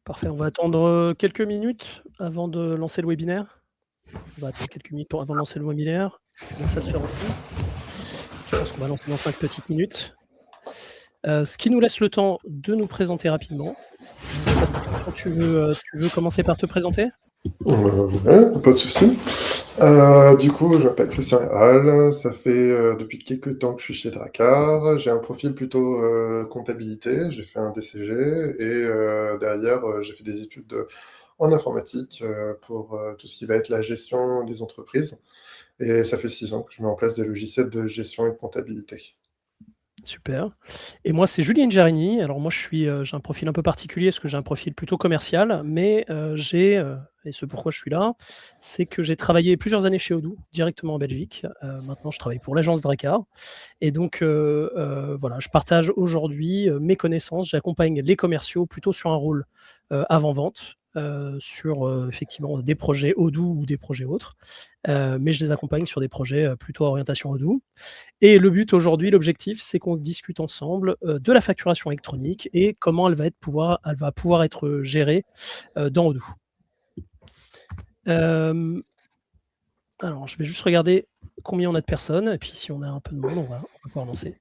Parfait, on va attendre, quelques minutes avant de lancer le webinaire. On va attendre quelques minutes avant de lancer le webinaire, que la salle se remplisse. Je pense qu'on va lancer dans 5 petites minutes. Ce qui nous laisse le temps de nous présenter rapidement. Je sais pas si Christian, tu veux commencer par te présenter? Ouais, pas de souci. Du coup, je m'appelle Christian Herral, ça fait, depuis quelques temps que je suis chez Drakkar. J'ai un profil plutôt, comptabilité, j'ai fait un DCG et derrière, j'ai fait des études, en informatique, pour, tout ce qui va être la gestion des entreprises et ça fait 6 ans que je mets en place des logiciels de gestion et de comptabilité. Super. Et moi, c'est Julien Giarini. Alors moi, j'ai un profil un peu particulier parce que j'ai un profil plutôt commercial, mais et ce pourquoi je suis là, c'est que j'ai travaillé plusieurs années chez Odoo, directement en Belgique. Maintenant, je travaille pour l'agence Drakkar et donc voilà, je partage aujourd'hui, mes connaissances. J'accompagne les commerciaux plutôt sur un rôle, avant-vente, sur, effectivement des projets Odoo ou des projets autres. Mais je les accompagne sur des projets, plutôt à orientation Odoo. Et le but aujourd'hui, l'objectif, c'est qu'on discute ensemble, de la facturation électronique et comment elle va pouvoir être gérée, dans Odoo. Hem, alors je vais juste regarder combien on a de personnes et puis si on a un peu de monde, on va pouvoir lancer.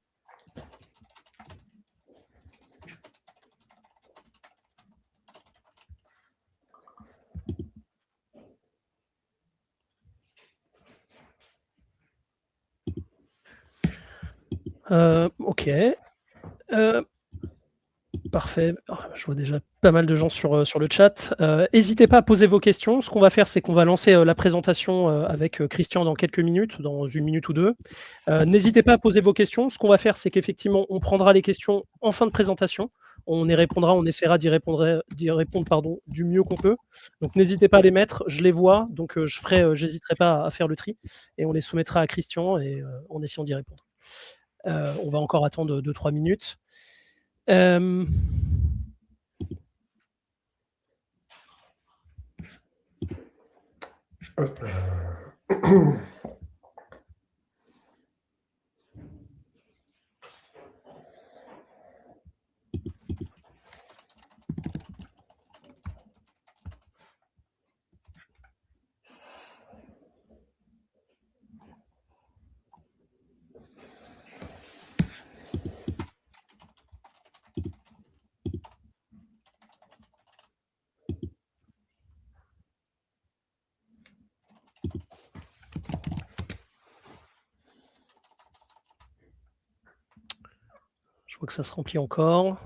OK, heu, parfait. Ah, je vois déjà pas mal de gens sur le chat. Hésitez pas à poser vos questions. Ce qu'on va faire, c'est qu'on va lancer, la présentation, avec, Christian dans quelques minutes, dans 1 minute ou 2. N'hésitez pas à poser vos questions. Ce qu'on va faire, c'est qu'effectivement, on prendra les questions en fin de présentation. On essaiera d'y répondre, pardon, du mieux qu'on peut. Donc n'hésitez pas à les mettre, je les vois, donc j'hésiterai pas à faire le tri et on les soumettra à Christian et en essayant d'y répondre. On va encore attendre 2-3 minutes. Hem Hop là. Je vois que ça se remplit encore.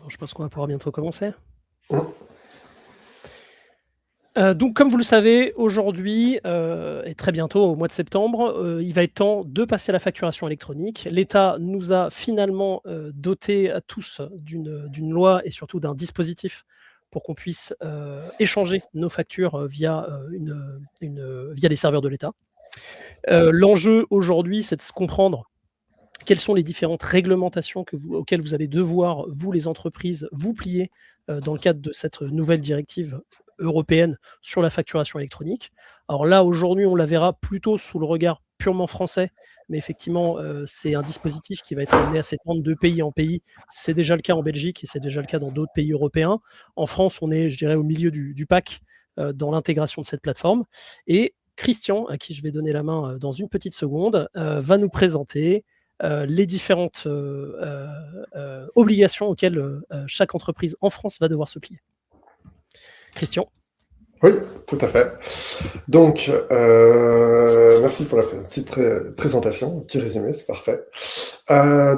Je pense qu'on va pouvoir bientôt commencer. Mmh. Donc comme vous le savez, aujourd'hui, et très bientôt au mois de septembre, il va être temps de passer à la facturation électronique. L'État nous a finalement, dotés à tous d'une loi et surtout d'un dispositif pour qu'on puisse, échanger nos factures, via les serveurs de l'État. L'enjeu aujourd'hui, c'est de se comprendre quelles sont les différentes réglementations auxquelles vous allez devoir, vous les entreprises, vous plier, dans le cadre de cette nouvelle directive européenne sur la facturation électronique. Alors là, aujourd'hui, on la verra plutôt sous le regard purement français, mais effectivement, c'est un dispositif qui va être amené à s'étendre de pays en pays. C'est déjà le cas en Belgique et c'est déjà le cas dans d'autres pays européens. En France, on est, je dirais, au milieu du pack, dans l'intégration de cette plateforme et Christian, à qui je vais donner la main, dans une petite seconde, va nous présenter les différentes obligations auxquelles chaque entreprise en France va devoir se plier. Christian. Oui, tout à fait. Donc, merci pour la petite présentation, petit résumé, c'est parfait.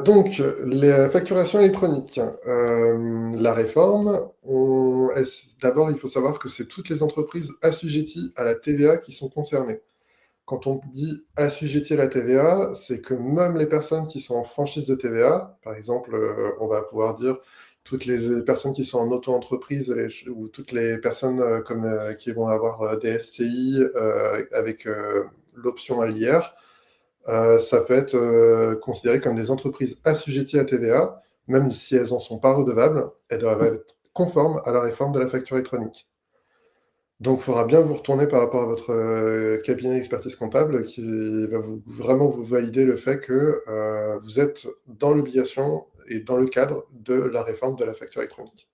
Donc, les facturations électroniques, la réforme, d'abord, il faut savoir que c'est toutes les entreprises assujetties à la TVA qui sont concernées. Quand on dit assujetties à la TVA, c'est que même les personnes qui sont en franchise de TVA, par exemple, on va pouvoir dire toutes les personnes qui sont en auto-entreprise ou toutes les personnes qui vont avoir des SCI avec l'option à l'IR, ça peut être considéré comme des entreprises assujetties à TVA, même si elles n'en sont pas redevables, elles doivent être conformes à la réforme de la facture électronique. Donc, il faudra bien vous retourner par rapport à votre cabinet d'expertise comptable qui va vraiment vous valider le fait que vous êtes dans l'obligation et dans le cadre de la réforme de la facture électronique.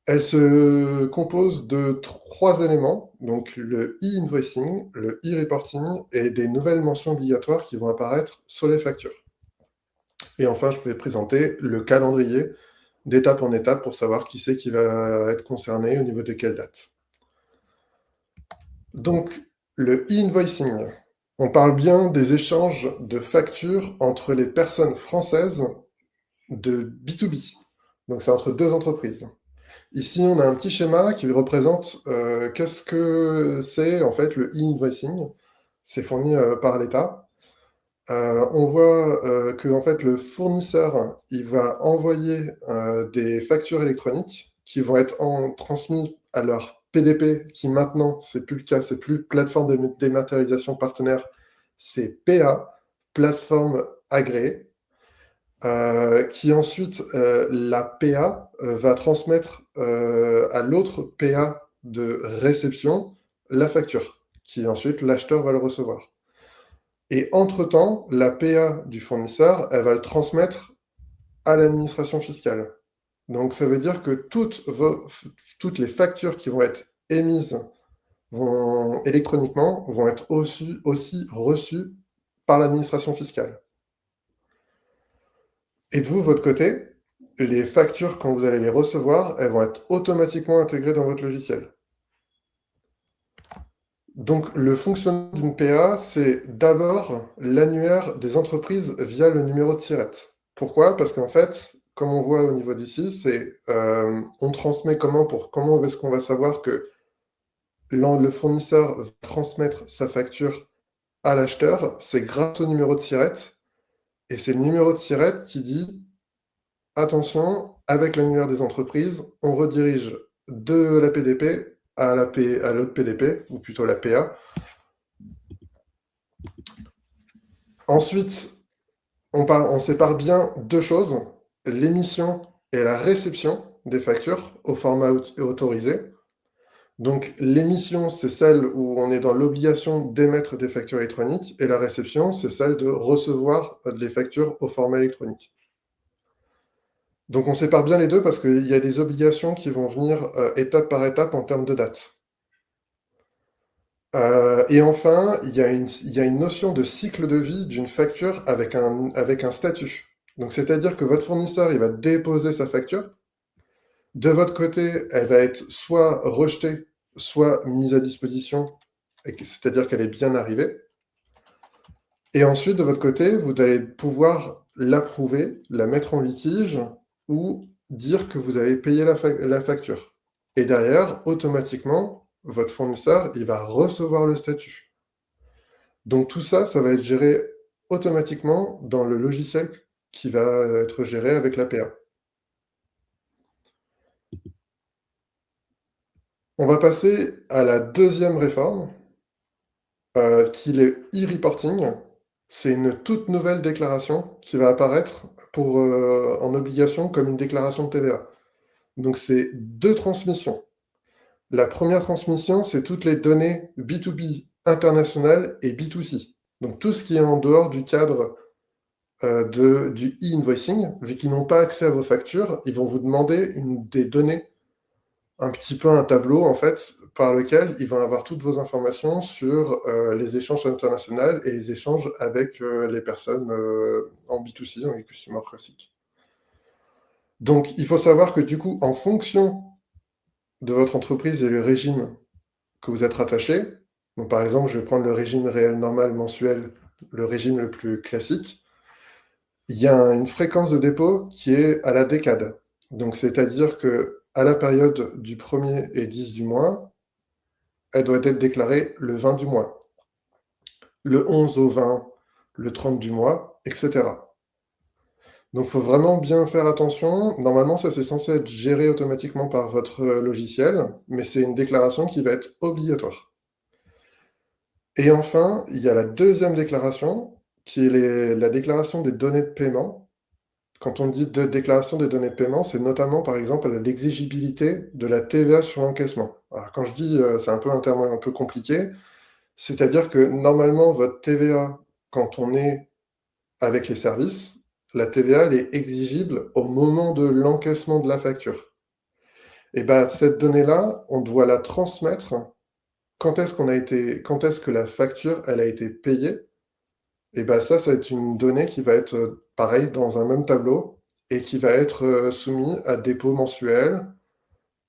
Elle se compose de 3 éléments, donc le e-invoicing, le e-reporting et des nouvelles mentions obligatoires qui vont apparaître sur les factures. Et enfin, je vais présenter le calendrier d'étape en étape pour savoir qui c'est qui va être concerné au niveau de quelle date. Donc, le e-invoicing, on parle bien des échanges de factures entre les personnes françaises de B2B. Donc, c'est entre 2 entreprises. Ici, on a un petit schéma qui représente qu'est-ce que c'est en fait le e-invoicing. C'est fourni par l'État. On voit que en fait, le fournisseur, il va envoyer des factures électroniques qui vont être transmises à leur PDP, qui maintenant, c'est plus le cas, c'est plus plateforme de dématérialisation partenaire, c'est PA, plateforme agréée, qui ensuite, la PA va transmettre à l'autre PA de réception la facture, qui ensuite l'acheteur va le recevoir. Et entre-temps, la PA du fournisseur, elle va le transmettre à l'administration fiscale. Donc ça veut dire que toutes les factures qui vont être émises électroniquement vont être aussi reçues par l'administration fiscale. Et de vous, votre côté, les factures, quand vous allez les recevoir, elles vont être automatiquement intégrées dans votre logiciel. Donc, le fonctionnement d'une PA, c'est d'abord l'annuaire des entreprises via le numéro de SIRET. Pourquoi? Parce qu'en fait, comme on voit au niveau d'ici, c'est on transmet comment est-ce qu'on va savoir que le fournisseur va transmettre sa facture à l'acheteur? C'est grâce au numéro de SIRET. Et c'est le numéro de SIRET qui dit attention, avec l'annuaire des entreprises, on redirige de la PDP à l'autre PDP, ou plutôt la PA. Ensuite, on sépare bien 2 choses, l'émission et la réception des factures au format autorisé. Donc l'émission, c'est celle où on est dans l'obligation d'émettre des factures électroniques, et la réception, c'est celle de recevoir des factures au format électronique. Donc on sépare bien les deux parce qu'il y a des obligations qui vont venir étape par étape en termes de date. Et enfin, il y a une notion de cycle de vie d'une facture avec un statut. Donc c'est-à-dire que votre fournisseur, il va déposer sa facture. De votre côté, elle va être soit rejetée, soit mise à disposition, c'est-à-dire qu'elle est bien arrivée. Et ensuite, de votre côté, vous allez pouvoir l'approuver, la mettre en litige ou dire que vous avez payé la facture. Et derrière, automatiquement, votre fournisseur, il va recevoir le statut. Donc tout ça, ça va être géré automatiquement dans le logiciel qui va être géré avec l'APA. On va passer à la deuxième réforme, qui est le e-reporting. C'est une toute nouvelle déclaration qui va apparaître en obligation comme une déclaration de TVA. Donc c'est 2 transmissions. La première transmission, c'est toutes les données B2B internationales et B2C. Donc tout ce qui est en dehors du cadre du e-invoicing, vu qu'ils n'ont pas accès à vos factures, ils vont vous demander des données, un petit peu un tableau en fait, par lequel ils vont avoir toutes vos informations sur les échanges internationaux et les échanges avec les personnes en B2C, en customer classique. Donc il faut savoir que du coup, en fonction de votre entreprise et le régime que vous êtes rattaché, donc par exemple, je vais prendre le régime réel normal mensuel, le régime le plus classique, il y a une fréquence de dépôt qui est à la décade. Donc c'est-à-dire que à la période du 1er et 10 du mois, elle doit être déclarée le 20 du mois, le 11 au 20, le 30 du mois, etc. Donc il faut vraiment bien faire attention. Normalement, ça c'est censé être géré automatiquement par votre logiciel, mais c'est une déclaration qui va être obligatoire. Et enfin, il y a la deuxième déclaration qui est la déclaration des données de paiement. Quand on dit de déclaration des données de paiement, c'est notamment, par exemple, l'exigibilité de la TVA sur l'encaissement. Alors, quand je dis, c'est un peu un terme un peu compliqué, c'est-à-dire que normalement, votre TVA, quand on est avec les services, la TVA, elle est exigible au moment de l'encaissement de la facture. Et ben, cette donnée-là, on doit la transmettre quand quand est-ce que la facture, elle a été payée. Et ben ça va être une donnée qui va être pareil dans un même tableau et qui va être soumis à dépôt mensuel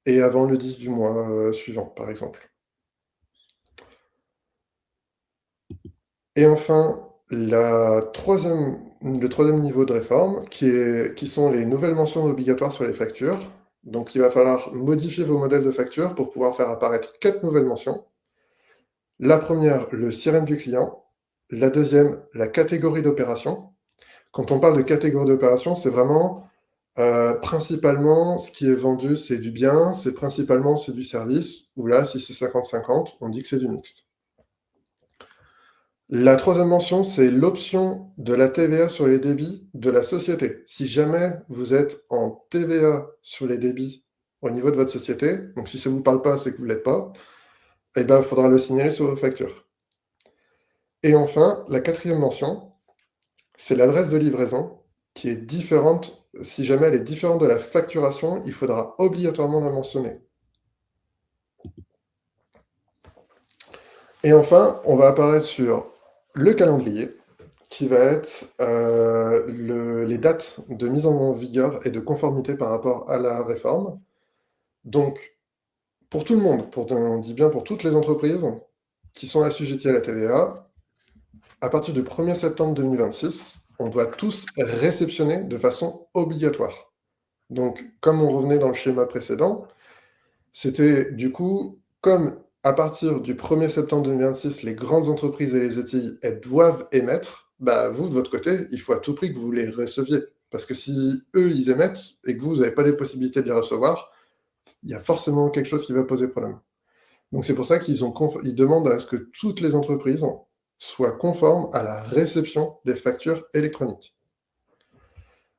et avant le 10 du mois suivant, par exemple. Et enfin, le troisième niveau de réforme, qui sont les nouvelles mentions obligatoires sur les factures. Donc, il va falloir modifier vos modèles de facture pour pouvoir faire apparaître 4 nouvelles mentions. La première, le sirène du client. La deuxième, la catégorie d'opération. Quand on parle de catégorie d'opération, c'est vraiment principalement ce qui est vendu, c'est du bien, c'est du service, ou là, si c'est 50-50, on dit que c'est du mixte. La troisième mention, c'est l'option de la TVA sur les débits de la société. Si jamais vous êtes en TVA sur les débits au niveau de votre société, donc si ça ne vous parle pas, c'est que vous ne l'êtes pas, eh ben, il faudra le signaler sur vos factures. Et enfin, la quatrième mention, c'est l'adresse de livraison qui est différente. Si jamais elle est différente de la facturation, il faudra obligatoirement la mentionner. Et enfin, on va apparaître sur le calendrier, qui va être les dates de mise en vigueur et de conformité par rapport à la réforme. Donc, pour tout le monde, on dit bien pour toutes les entreprises qui sont assujetties à la TVA, à partir du 1er septembre 2026, on doit tous réceptionner de façon obligatoire. Donc, comme on revenait dans le schéma précédent, c'était du coup, comme à partir du 1er septembre 2026, les grandes entreprises et les ETI, elles doivent émettre, bah, vous, de votre côté, il faut à tout prix que vous les receviez. Parce que si eux, ils émettent et que vous n'avez pas les possibilités de les recevoir, il y a forcément quelque chose qui va poser problème. Donc c'est pour ça qu'ils demandent à ce que toutes les entreprises soient conformes à la réception des factures électroniques.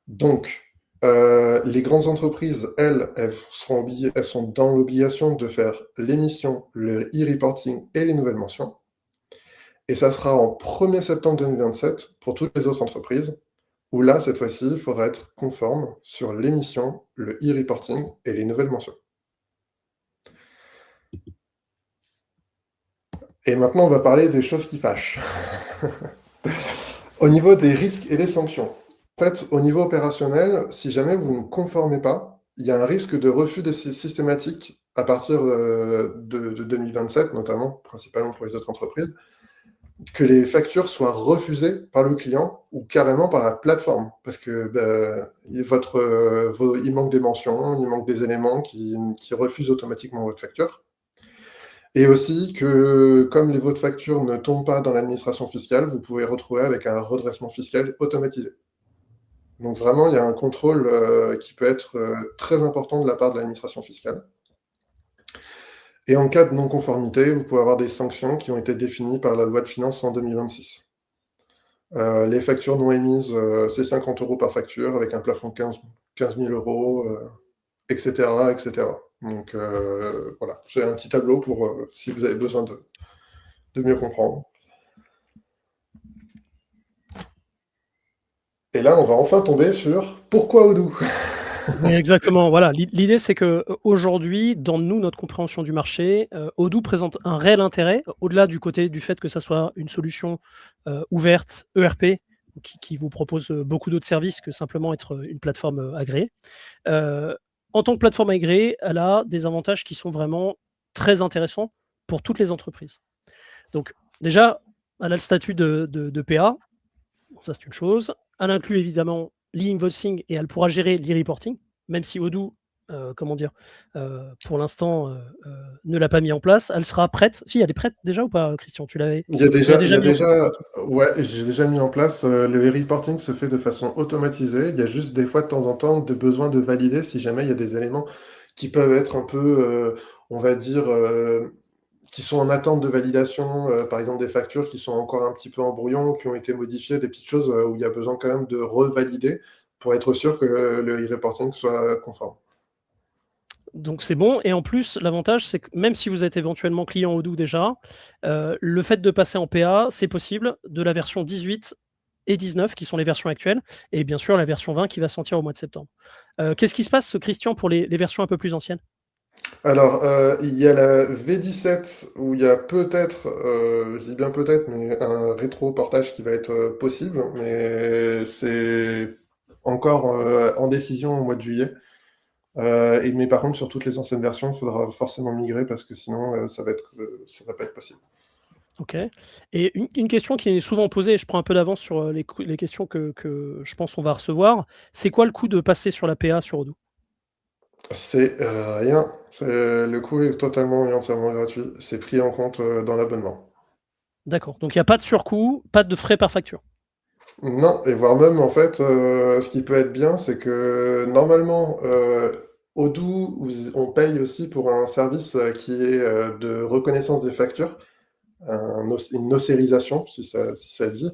Donc, les grandes entreprises, elles sont dans l'obligation de faire l'émission, le e-reporting et les nouvelles mentions. Et ça sera en 1er septembre 2027 pour toutes les autres entreprises, où là, cette fois-ci, il faudra être conforme sur l'émission, le e-reporting et les nouvelles mentions. Et maintenant, on va parler des choses qui fâchent. Au niveau des risques et des sanctions. En fait, au niveau opérationnel, si jamais vous ne conformez pas, il y a un risque de refus systématique à partir de 2027, notamment, principalement pour les autres entreprises, que les factures soient refusées par le client ou carrément par la plateforme, parce que il manque des mentions, il manque des éléments qui refusent automatiquement votre facture. Et aussi que, comme les votes factures ne tombent pas dans l'administration fiscale, vous pouvez retrouver avec un redressement fiscal automatisé. Donc vraiment, il y a un contrôle qui peut être très important de la part de l'administration fiscale. Et en cas de non-conformité, vous pouvez avoir des sanctions qui ont été définies par la loi de finances en 2026. Les factures non émises, c'est 50 € par facture, avec un plafond de 15 000 €, etc., etc. Donc voilà, c'est un petit tableau pour si vous avez besoin de mieux comprendre. Et là, on va enfin tomber sur pourquoi Odoo. Exactement, voilà. L'idée, c'est qu'aujourd'hui, dans notre compréhension du marché, Odoo présente un réel intérêt, au-delà du côté du fait que ça soit une solution ouverte, ERP, qui vous propose beaucoup d'autres services que simplement être une plateforme agréée. En tant que plateforme agréée, elle a des avantages qui sont vraiment très intéressants pour toutes les entreprises. Donc déjà, elle a le statut de PA, ça c'est une chose. Elle inclut évidemment l'e-invoicing et elle pourra gérer l'e-reporting, même si Odoo, pour l'instant, ne l'a pas mis en place. Elle sera prête. Si, elle est prête déjà ou pas, Christian? Tu l'avais Ouais, j'ai déjà mis en place. Le reporting se fait de façon automatisée. Il y a juste des fois, de temps en temps, des besoins de valider si jamais il y a des éléments qui peuvent être un peu, on va dire, qui sont en attente de validation, par exemple des factures qui sont encore un petit peu en brouillon, qui ont été modifiées, des petites choses où il y a besoin quand même de revalider pour être sûr que le e-reporting soit conforme. Donc c'est bon et en plus, l'avantage, c'est que même si vous êtes éventuellement client Odoo déjà, le fait de passer en PA, c'est possible de la version 18 et 19 qui sont les versions actuelles et bien sûr la version 20 qui va sortir au mois de septembre. Qu'est-ce qui se passe, Christian, pour les versions un peu plus anciennes? Alors, il y a la V17 où il y a peut-être, je dis bien peut-être, mais un rétro-portage qui va être possible, mais c'est encore en décision au mois de juillet. Mais par contre, sur toutes les anciennes versions, il faudra forcément migrer parce que sinon, ça va pas être possible. OK. Et une question qui est souvent posée, et je prends un peu d'avance sur les questions que je pense qu'on va recevoir, c'est quoi le coût de passer sur la PA sur Odoo? C'est rien. Le coût est totalement et entièrement gratuit. C'est pris en compte dans l'abonnement. D'accord, donc il n'y a pas de surcoût, pas de frais par facture. Non, et voire même, en fait, ce qui peut être bien, c'est que normalement, Odoo, on paye aussi pour un service qui est de reconnaissance des factures, une nocérisation, si ça dit.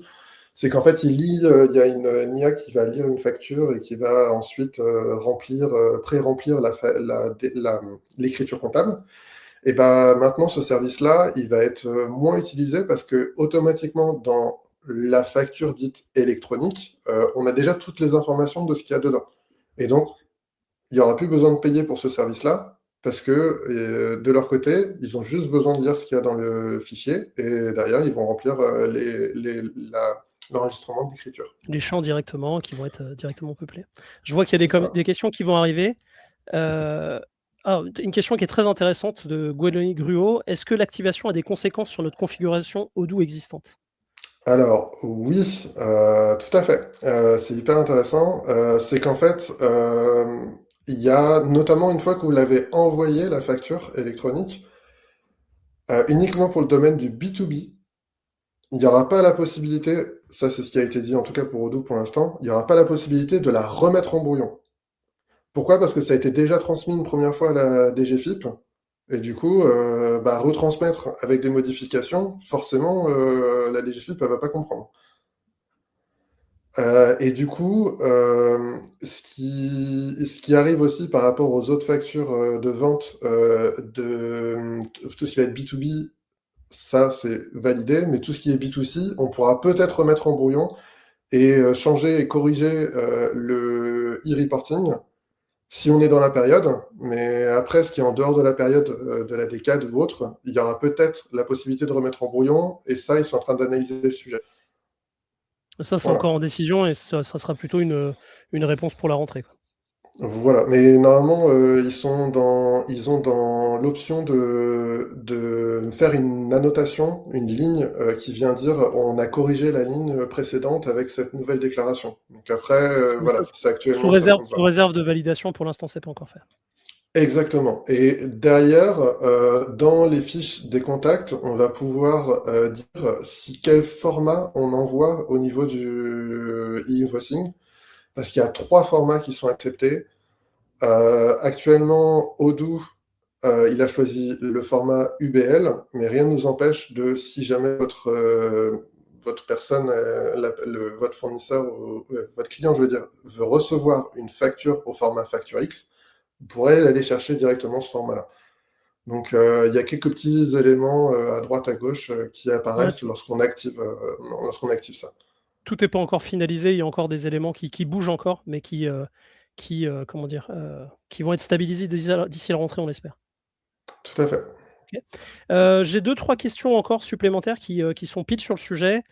C'est qu'en fait, il y a une IA qui va lire une facture et qui va ensuite pré-remplir l'écriture comptable. Et ben maintenant, ce service-là, il va être moins utilisé parce que automatiquement, dans la facture dite électronique, on a déjà toutes les informations de ce qu'il y a dedans. Et donc, il n'y aura plus besoin de payer pour ce service-là parce que de leur côté, ils ont juste besoin de lire ce qu'il y a dans le fichier et derrière, ils vont remplir l'enregistrement de l'écriture. Les champs directement qui vont être directement peuplés. Je vois qu'il y a C'est ça. des questions qui vont arriver. Une question qui est très intéressante de Gwendoline Gruot. Est-ce que l'activation a des conséquences sur notre configuration Odoo existante? Alors oui, tout à fait. C'est hyper intéressant. C'est qu'en fait, il y a notamment une fois que vous l'avez envoyé, la facture électronique, uniquement pour le domaine du B2B, il n'y aura pas la possibilité, ça c'est ce qui a été dit en tout cas pour Odoo pour l'instant, il n'y aura pas la possibilité de la remettre en brouillon. Pourquoi? Parce que ça a été déjà transmis une première fois à la DGFiP, et du coup, retransmettre avec des modifications, forcément, la DGFiP, elle va pas comprendre. Et du coup, ce qui arrive aussi par rapport aux autres factures de vente de tout ce qui va être B2B, ça c'est validé, mais tout ce qui est B2C, on pourra peut-être remettre en brouillon et changer et corriger le e-reporting si on est dans la période, mais après, ce qui est en dehors de la période de la décade ou autre, il y aura peut-être la possibilité de remettre en brouillon, et ça, ils sont en train d'analyser le sujet. Ça, c'est Voilà. encore en décision et ça sera plutôt une réponse pour la rentrée, quoi. Voilà, mais normalement, ils ont dans l'option de faire une annotation, une ligne qui vient dire on a corrigé la ligne précédente avec cette nouvelle déclaration. Donc après, Mais ça, voilà, c'est sous actuellement ça réserve, compte sous pas. réserve de validation, pour l'instant, c'est pas encore fait. Exactement. Et derrière, dans les fiches des contacts, on va pouvoir dire si quel format on envoie au niveau du e-invoicing, parce qu'il y a trois formats qui sont acceptés. Actuellement, Odoo, il a choisi le format UBL, mais rien ne nous empêche de, si jamais votre personne, votre fournisseur, votre client, je veux dire, veut recevoir une facture au format facture X, vous pourrez aller chercher directement ce format-là. Donc, il y a quelques petits éléments à droite, à gauche qui Ouais, apparaissent lorsqu'on active ça. tout n'est pas encore finalisé. Il y a encore des éléments qui bougent encore, mais comment dire, qui vont être stabilisés d'ici la rentrée, on l'espère. Tout à fait. OK. J'ai 2-3 questions encore supplémentaires qui sont pile sur le sujet.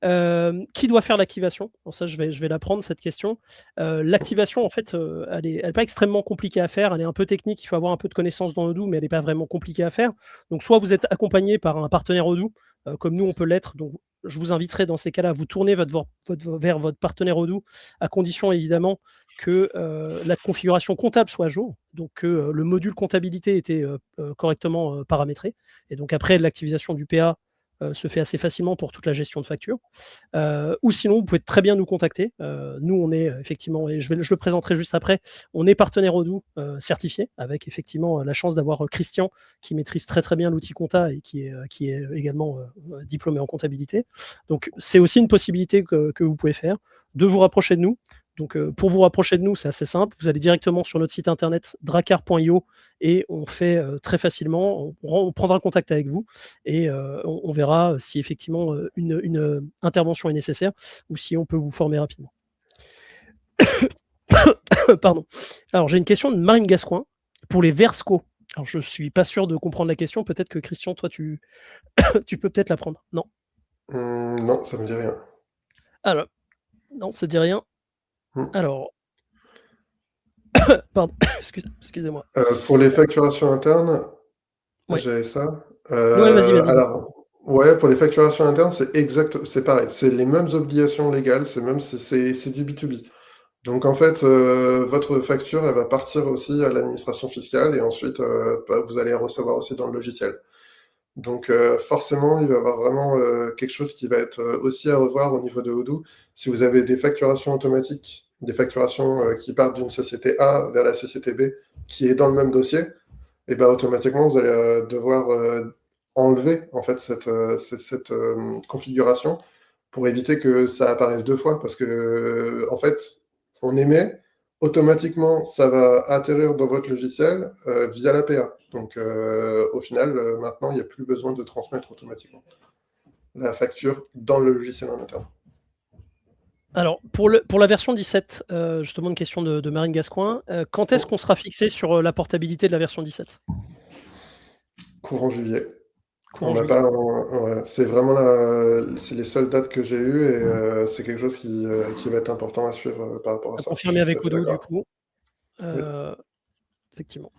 Qui doit faire l'activation? Bon, ça, je vais la prendre cette question. L'activation, en fait, elle est pas extrêmement compliquée à faire. Elle est un peu technique. Il faut avoir un peu de connaissances dans Odoo, mais elle est pas vraiment compliquée à faire. Donc soit vous êtes accompagné par un partenaire Odoo, comme nous on peut l'être. Donc je vous inviterai dans ces cas-là à vous tourner vers votre partenaire Odoo, à condition évidemment que la configuration comptable soit à jour, donc que le module comptabilité était correctement paramétré. Et donc après l'activation du PA, se fait assez facilement pour toute la gestion de factures. Ou sinon, vous pouvez très bien nous contacter. Nous, on est effectivement, et je le présenterai juste après, on est partenaire Odoo certifié, avec effectivement la chance d'avoir Christian qui maîtrise très très bien l'outil compta et qui est également diplômé en comptabilité. Donc c'est aussi une possibilité que vous pouvez faire, de vous rapprocher de nous. Donc pour vous rapprocher de nous, c'est assez simple. Vous allez directement sur notre site internet dracar.io et on fait très facilement, on prendra contact avec vous et on verra si effectivement une intervention est nécessaire ou si on peut vous former rapidement. Pardon. Alors j'ai une question de Marine Gascoin pour les Versco. Alors je suis pas sûr de comprendre la question, peut-être que Christian, toi tu peux peut-être la prendre. Non? Non, ça me dit rien. Alors non, ça dit rien. Mmh. Alors pardon, excusez-moi. Pour les facturations internes, Ouais. j'avais ça. Ouais, vas-y, vas-y. Alors, ouais, pour les facturations internes, c'est pareil, c'est les mêmes obligations légales, c'est du B2B. Donc en fait, votre facture, elle va partir aussi à l'administration fiscale et ensuite, vous allez la recevoir aussi dans le logiciel. Donc forcément, il va y avoir vraiment quelque chose qui va être aussi à revoir au niveau de Odoo. Si vous avez des facturations automatiques, des facturations qui partent d'une société A vers la société B, qui est dans le même dossier, et ben automatiquement, vous allez devoir enlever en fait cette configuration pour éviter que ça apparaisse deux fois, parce que en fait, on émet, automatiquement, ça va atterrir dans votre logiciel via l'APA. Donc, au final, maintenant, il n'y a plus besoin de transmettre automatiquement la facture dans le logiciel en interne. Alors, pour la version 17, justement, une question de Marine Gascoin. Quand est-ce qu'on sera fixé sur la portabilité de la version 17? Courant juillet. Courant On n'a juillet. pas, ouais, c'est vraiment c'est les seules dates que j'ai eues et c'est quelque chose qui va être important à suivre par rapport à À ça. Je confirmer suis tout avec à fait Odoo, du d'accord. coup. Oui. Effectivement.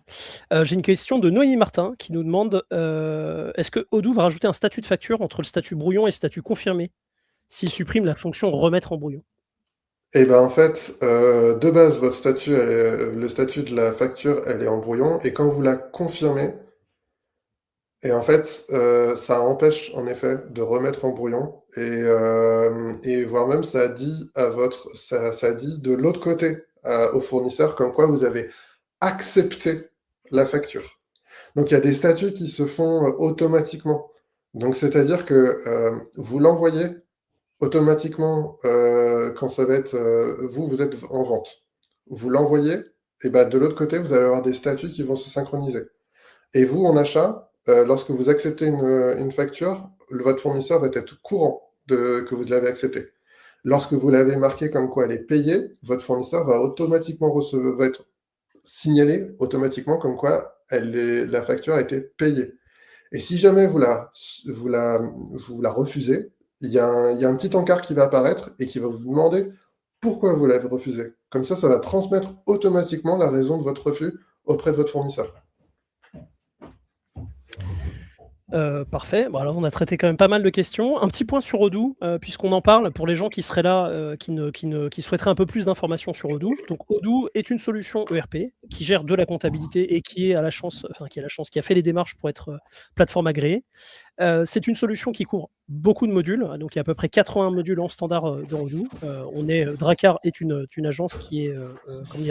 J'ai une question de Noémie Martin qui nous demande est-ce que Odoo va rajouter un statut de facture entre le statut brouillon et le statut confirmé s'il supprime la fonction remettre en brouillon? Et ben en fait, de base, votre statut, le statut de la facture, elle est en brouillon, et quand vous la confirmez, et en fait, ça empêche en effet de remettre en brouillon, et voire même ça dit de l'autre côté au fournisseur comme quoi vous avez accepté la facture. Donc il y a des statuts qui se font automatiquement. Donc c'est-à-dire que vous l'envoyez automatiquement quand ça va être vous êtes en vente. Vous l'envoyez, et ben de l'autre côté, vous allez avoir des statuts qui vont se synchroniser. Et vous, en achat, lorsque vous acceptez une facture, votre fournisseur va être courant que vous l'avez acceptée. Lorsque vous l'avez marqué comme quoi elle est payée, votre fournisseur va automatiquement va être signalé automatiquement comme quoi la facture a été payée. Et si jamais vous la refusez, il y a un petit encart qui va apparaître et qui va vous demander pourquoi vous l'avez refusé. Comme ça va transmettre automatiquement la raison de votre refus auprès de votre fournisseur. Parfait. Bon, alors on a traité quand même pas mal de questions. Un petit point sur Odoo, puisqu'on en parle pour les gens qui seraient là, qui souhaiteraient un peu plus d'informations sur Odoo. Donc Odoo est une solution ERP qui gère de la comptabilité et qui a qui a fait les démarches pour être plateforme agréée. C'est une solution qui couvre beaucoup de modules. Donc il y a à peu près 80 modules en standard dans Odoo. Dracar est une agence qui est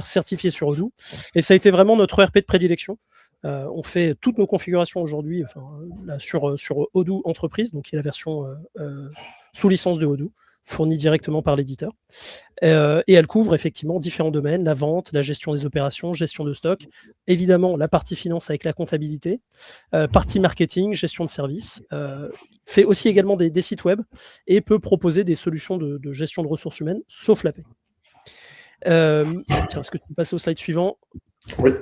certifiée sur Odoo. Et ça a été vraiment notre ERP de prédilection. On fait toutes nos configurations aujourd'hui sur Odoo Entreprise, donc qui est la version sous licence de Odoo, fournie directement par l'éditeur. Et elle couvre effectivement différents domaines, la vente, la gestion des opérations, gestion de stock, évidemment la partie finance avec la comptabilité, partie marketing, gestion de services, fait aussi également des sites web et peut proposer des solutions de gestion de ressources humaines, sauf la paie. Tiens, est-ce que tu peux passer au slide suivant? Oui.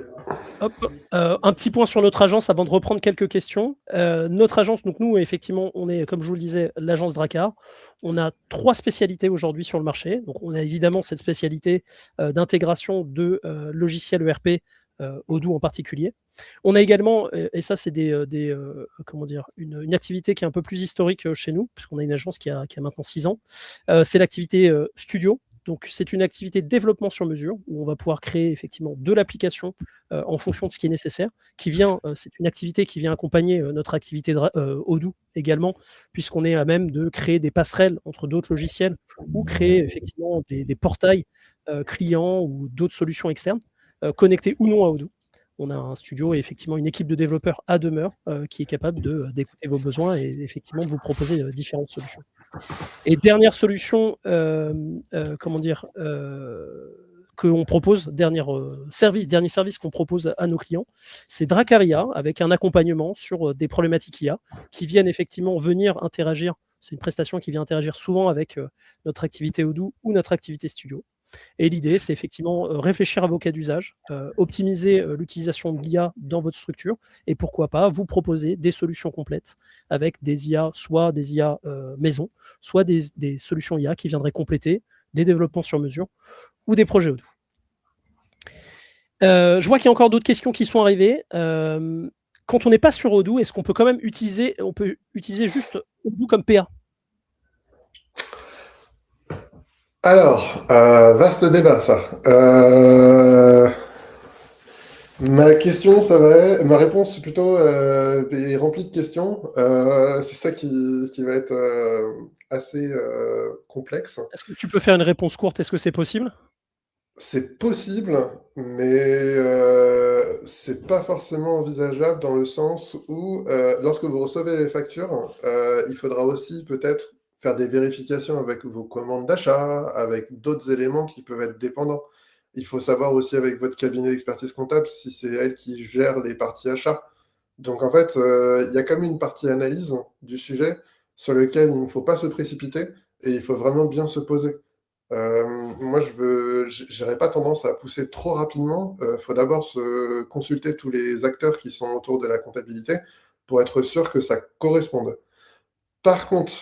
Hop. Un petit point sur notre agence avant de reprendre quelques questions. Notre agence, donc nous, effectivement, on est, comme je vous le disais, l'agence Dracar. On a 3 spécialités aujourd'hui sur le marché. Donc, on a évidemment cette spécialité d'intégration de logiciels ERP, Odoo en particulier. On a également, et ça, c'est une activité qui est un peu plus historique chez nous, puisqu'on a une agence qui a maintenant 6 ans. C'est l'activité studio. Donc, c'est une activité de développement sur mesure où on va pouvoir créer effectivement de l'application en fonction de ce qui est nécessaire, c'est une activité qui vient accompagner notre activité de Odoo également, puisqu'on est à même de créer des passerelles entre d'autres logiciels ou créer effectivement des portails clients ou d'autres solutions externes, connectés ou non à Odoo. On a un studio et effectivement une équipe de développeurs à demeure qui est capable d'écouter vos besoins et effectivement de vous proposer différentes solutions. Et dernière solution, qu'on propose, dernier service qu'on propose à nos clients, c'est Dracaria, avec un accompagnement sur des problématiques IA qui viennent effectivement venir interagir. C'est une prestation qui vient interagir souvent avec notre activité Odoo ou notre activité studio. Et l'idée, c'est effectivement réfléchir à vos cas d'usage, optimiser l'utilisation de l'IA dans votre structure et pourquoi pas vous proposer des solutions complètes avec des IA, soit des IA maison, soit des solutions IA qui viendraient compléter des développements sur mesure ou des projets Odoo. Je vois qu'il y a encore d'autres questions qui sont arrivées. Quand on n'est pas sur Odoo, est-ce qu'on peut quand même utiliser juste Odoo comme PA? Alors, vaste débat, ça. Ma réponse plutôt est remplie de questions. C'est ça qui va être assez complexe. Est-ce que tu peux faire une réponse courte? Est-ce que c'est possible? C'est possible, mais c'est pas forcément envisageable dans le sens où, lorsque vous recevez les factures, il faudra aussi peut-être faire des vérifications avec vos commandes d'achat, avec d'autres éléments qui peuvent être dépendants. Il faut savoir aussi avec votre cabinet d'expertise comptable si c'est elle qui gère les parties achats. Donc en fait, il y a comme une partie analyse du sujet sur lequel il ne faut pas se précipiter et il faut vraiment bien se poser. Moi, j'aurais pas tendance à pousser trop rapidement. Faut d'abord se consulter tous les acteurs qui sont autour de la comptabilité pour être sûr que ça corresponde. Par contre,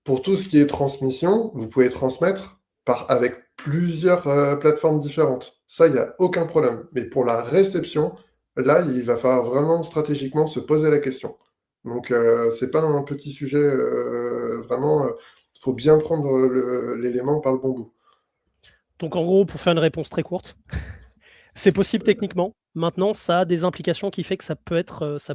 pour tout ce qui est transmission, vous pouvez transmettre avec plusieurs plateformes différentes. Ça, il n'y a aucun problème. Mais pour la réception, là, il va falloir vraiment stratégiquement se poser la question. Donc, c'est pas un petit sujet, vraiment, il faut bien prendre l'élément par le bon bout. Donc en gros, pour faire une réponse très courte, c'est possible techniquement. Maintenant, ça a des implications qui fait que ça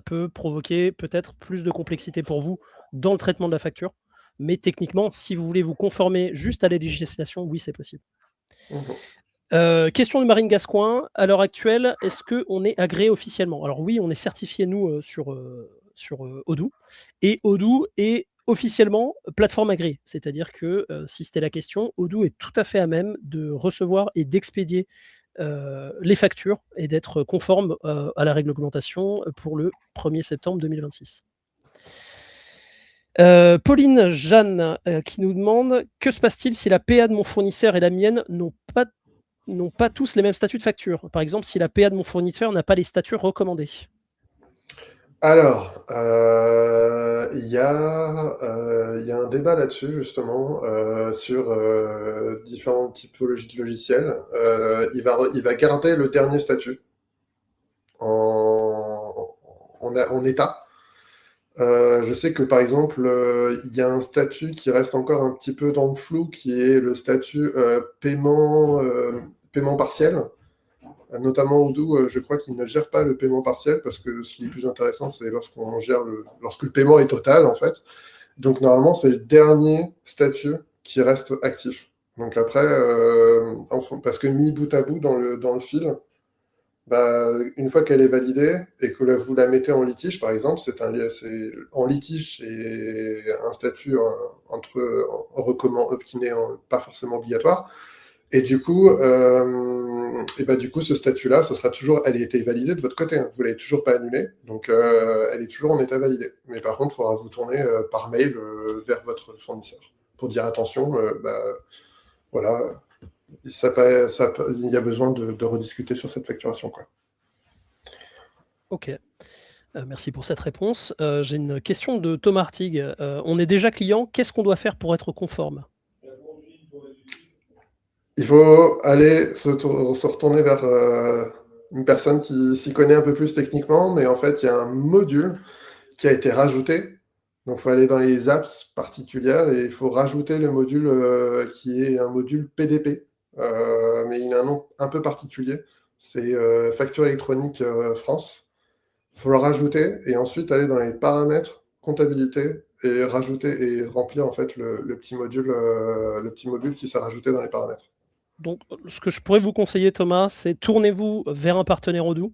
peut provoquer peut-être plus de complexité pour vous dans le traitement de la facture. Mais techniquement, si vous voulez vous conformer juste à la législation, oui, c'est possible. Question de Marine Gascoin. À l'heure actuelle, est-ce qu'on est agréé officiellement? Alors oui, on est certifié, nous, sur Odoo. Et Odoo est officiellement plateforme agréée. C'est-à-dire que, si c'était la question, Odoo est tout à fait à même de recevoir et d'expédier les factures et d'être conforme à la réglementation pour le 1er septembre 2026. Pauline Jeanne qui nous demande « Que se passe-t-il si la PA de mon fournisseur et la mienne n'ont pas tous les mêmes statuts de facture? Par exemple, si la PA de mon fournisseur n'a pas les statuts recommandés ?» Alors, il y a un débat là-dessus, justement, sur différentes typologies de logiciels. Il va garder le dernier statut en état. Je sais que, par exemple, il y a un statut qui reste encore un petit peu dans le flou, qui est le statut paiement partiel. Notamment Odoo, je crois qu'il ne gère pas le paiement partiel parce que ce qui est plus intéressant, c'est lorsque le paiement est total, en fait. Donc, normalement, c'est le dernier statut qui reste actif. Donc après, parce que mis bout à bout dans le fil, bah, une fois qu'elle est validée et que vous la mettez en litige, par exemple, c'est en litige et un statut entre recommand opt-in pas forcément obligatoire. Et du coup, ce statut-là, ça sera toujours, elle a été validée de votre côté. Hein. Vous l'avez toujours pas annulée, donc elle est toujours en état validé. Mais par contre, il faudra vous tourner par mail vers votre fournisseur pour dire attention, voilà, il y a besoin de rediscuter sur cette facturation, quoi. Ok. Merci pour cette réponse. J'ai une question de Thomas Artigue. On est déjà client, qu'est-ce qu'on doit faire pour être conforme? Il faut aller se retourner vers une personne qui s'y connaît un peu plus techniquement, mais en fait, il y a un module qui a été rajouté. Donc, il faut aller dans les apps particulières et il faut rajouter le module qui est un module PDP. mais il a un nom un peu particulier. C'est facture électronique France. Il faut le rajouter et ensuite aller dans les paramètres comptabilité et rajouter et remplir en fait le petit module qui s'est rajouté dans les paramètres. Donc, ce que je pourrais vous conseiller, Thomas, c'est tournez-vous vers un partenaire Odoo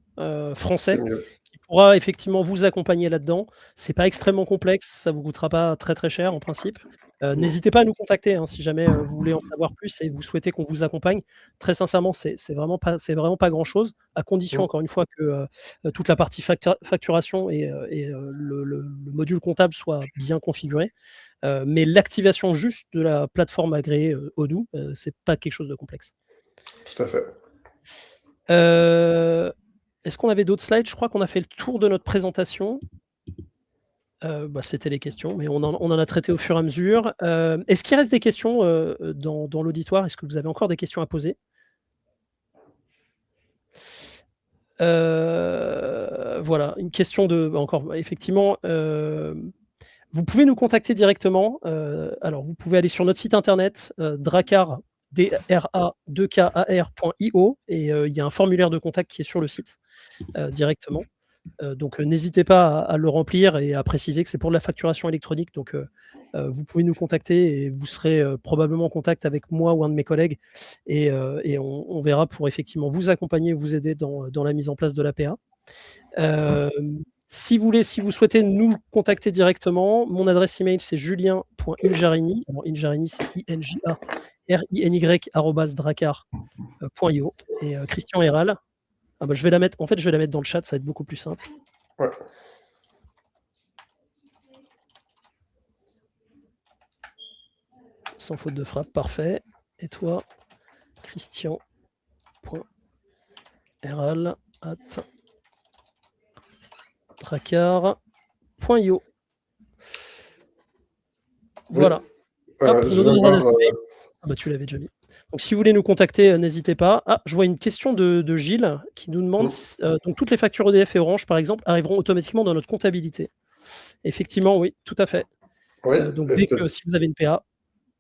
français qui pourra effectivement vous accompagner là-dedans. C'est pas extrêmement complexe, ça vous coûtera pas très très cher en principe. N'hésitez pas à nous contacter hein, si jamais vous voulez en savoir plus et vous souhaitez qu'on vous accompagne. Très sincèrement, c'est vraiment pas grand-chose, à condition encore une fois que toute la partie facturation et le module comptable soit bien configuré. Mais l'activation juste de la plateforme agréée Odoo, c'est pas quelque chose de complexe. Tout à fait. Est-ce qu'on avait d'autres slides? Je crois qu'on a fait le tour de notre présentation. C'était les questions, mais on en a traité au fur et à mesure. Est-ce qu'il reste des questions dans l'auditoire? Est-ce que vous avez encore des questions à poser? Voilà, une question encore, effectivement, vous pouvez nous contacter directement. Alors, vous pouvez aller sur notre site internet, Dracar, DRA2KAR.io, et il y a un formulaire de contact qui est sur le site directement. Donc, n'hésitez pas à le remplir et à préciser que c'est pour de la facturation électronique. Donc, vous pouvez nous contacter et vous serez probablement en contact avec moi ou un de mes collègues et on verra pour effectivement vous accompagner, vous aider dans la mise en place de l'APA. Si vous souhaitez nous contacter directement, mon adresse email c'est julien.injarini. Alors Injarini c'est INJARINY @dracar.io et Christian Héral. Je vais la mettre dans le chat, ça va être beaucoup plus simple. Ouais. Sans faute de frappe, parfait. Et toi, Christian.Héral@dracar.io. Voilà. Oui. Tu l'avais déjà mis. Donc, si vous voulez nous contacter, n'hésitez pas. Je vois une question de Gilles qui nous demande donc toutes les factures EDF et Orange, par exemple, arriveront automatiquement dans notre comptabilité. Effectivement, oui, tout à fait. Oui, donc, si vous avez une PA,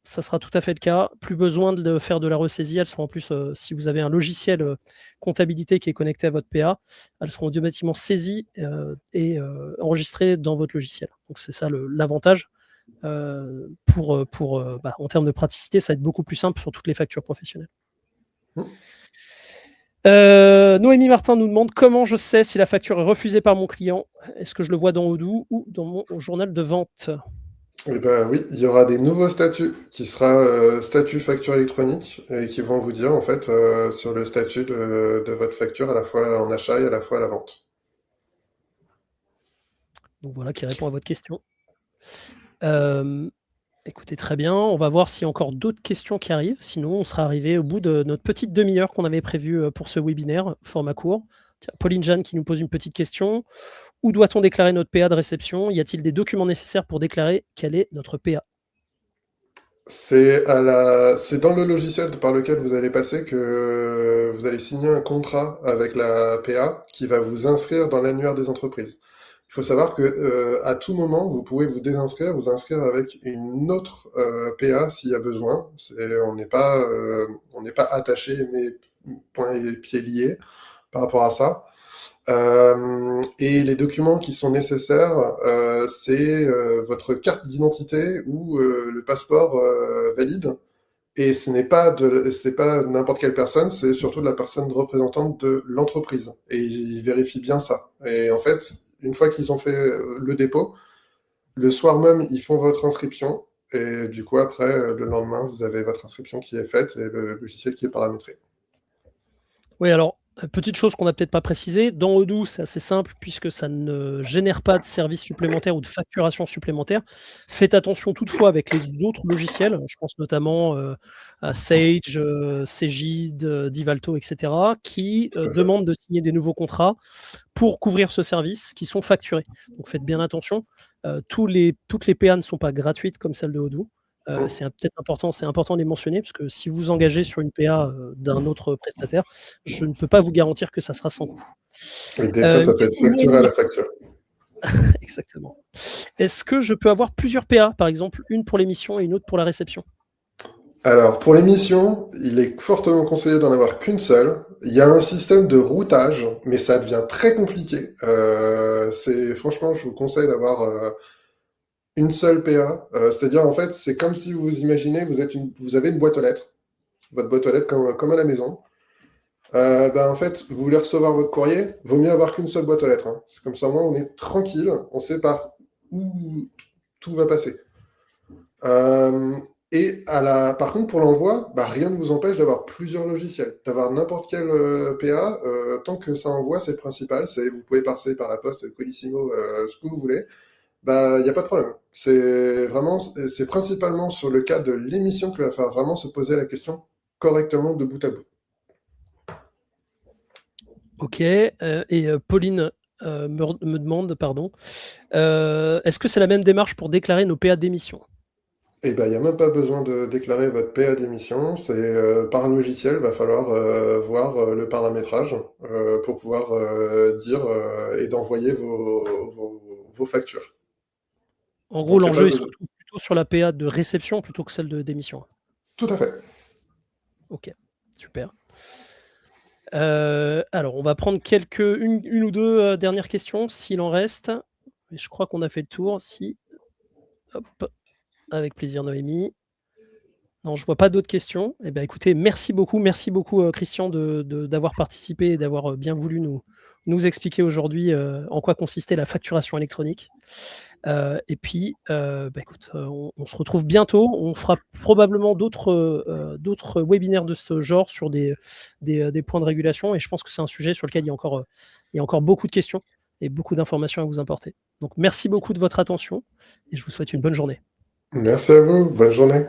ça sera tout à fait le cas. Plus besoin de faire de la ressaisie. Elles seront en plus, si vous avez un logiciel comptabilité qui est connecté à votre PA, elles seront automatiquement saisies et enregistrées dans votre logiciel. Donc, c'est ça l'avantage. En termes de praticité, ça va être beaucoup plus simple sur toutes les factures professionnelles. Noémie Martin nous demande comment je sais si la facture est refusée par mon client. Est-ce que je le vois dans Odoo ou dans mon journal de vente? Eh ben, oui, il y aura des nouveaux statuts qui sera statut facture électronique et qui vont vous dire en fait sur le statut de votre facture à la fois en achat et à la fois à la vente. Donc voilà qui répond à votre question. Écoutez, très bien. On va voir s'il y a encore d'autres questions qui arrivent. Sinon, on sera arrivé au bout de notre petite demi-heure qu'on avait prévue pour ce webinaire, format court. Tiens, Pauline Jeanne qui nous pose une petite question. Où doit-on déclarer notre PA de réception? Y a-t-il des documents nécessaires pour déclarer quelle est notre PA? C'est dans le logiciel par lequel vous allez passer que vous allez signer un contrat avec la PA qui va vous inscrire dans l'annuaire des entreprises. Il faut savoir que à tout moment, vous pouvez vous désinscrire, vous inscrire avec une autre PA s'il y a besoin. On n'est pas attaché, mais poings et pieds liés par rapport à ça. Et les documents qui sont nécessaires, c'est votre carte d'identité ou le passeport valide. Et c'est pas n'importe quelle personne, c'est surtout de la personne représentante de l'entreprise. Et ils vérifient bien ça. Et en fait, une fois qu'ils ont fait le dépôt, le soir même, ils font votre inscription. Et du coup, après, le lendemain, vous avez votre inscription qui est faite et le logiciel qui est paramétré. Oui, alors, petite chose qu'on n'a peut-être pas précisé, dans Odoo, c'est assez simple puisque ça ne génère pas de services supplémentaires ou de facturation supplémentaire. Faites attention toutefois avec les autres logiciels, je pense notamment à Sage, Cegid, Divalto, etc., qui demandent de signer des nouveaux contrats pour couvrir ce service qui sont facturés. Donc faites bien attention. Toutes les PA ne sont pas gratuites comme celle de Odoo. C'est important de les mentionner parce que si vous engagez sur une PA d'un autre prestataire, je ne peux pas vous garantir que ça sera sans coût. Et des fois, ça peut être facturé à la facture. Exactement. Est-ce que je peux avoir plusieurs PA, par exemple, une pour l'émission et une autre pour la réception? Alors, pour l'émission, il est fortement conseillé d'en avoir qu'une seule. Il y a un système de routage, mais ça devient très compliqué. Franchement, je vous conseille d'avoir une seule PA. C'est-à-dire, en fait, c'est comme si vous imaginez, vous avez une boîte aux lettres, votre boîte aux lettres comme à la maison. En fait, vous voulez recevoir votre courrier, vaut mieux avoir qu'une seule boîte aux lettres, hein. C'est comme ça, au moins, on est tranquille, on sait par où tout va passer. Euh, Par contre, pour l'envoi, rien ne vous empêche d'avoir plusieurs logiciels, d'avoir n'importe quel PA, tant que ça envoie, c'est le principal. Vous pouvez passer par la poste, Colissimo, ce que vous voulez. Il n'y a pas de problème. C'est principalement sur le cas de l'émission qu'il va falloir vraiment se poser la question correctement de bout à bout. Ok, Pauline me demande, pardon, est-ce que c'est la même démarche pour déclarer nos PA d'émission? Il n'y a même pas besoin de déclarer votre PA d'émission. Par un logiciel, va falloir voir le paramétrage pour pouvoir dire et d'envoyer vos factures. En gros, Donc, il n'y a pas l'enjeu, il se besoin. retrouve plutôt sur la PA de réception plutôt que celle d'émission. Tout à fait. Ok, super. Alors, on va prendre une ou deux dernières questions, s'il en reste. Mais je crois qu'on a fait le tour. Si. Hop. Avec plaisir, Noémie. Non, je ne vois pas d'autres questions. Eh bien, écoutez, merci beaucoup, Christian, d'avoir participé et d'avoir bien voulu nous expliquer aujourd'hui en quoi consistait la facturation électronique. Et puis, écoute, on se retrouve bientôt. On fera probablement d'autres webinaires de ce genre sur des points de régulation. Et je pense que c'est un sujet sur lequel il y a encore beaucoup de questions et beaucoup d'informations à vous apporter. Donc, merci beaucoup de votre attention et je vous souhaite une bonne journée. Merci à vous. Bonne journée.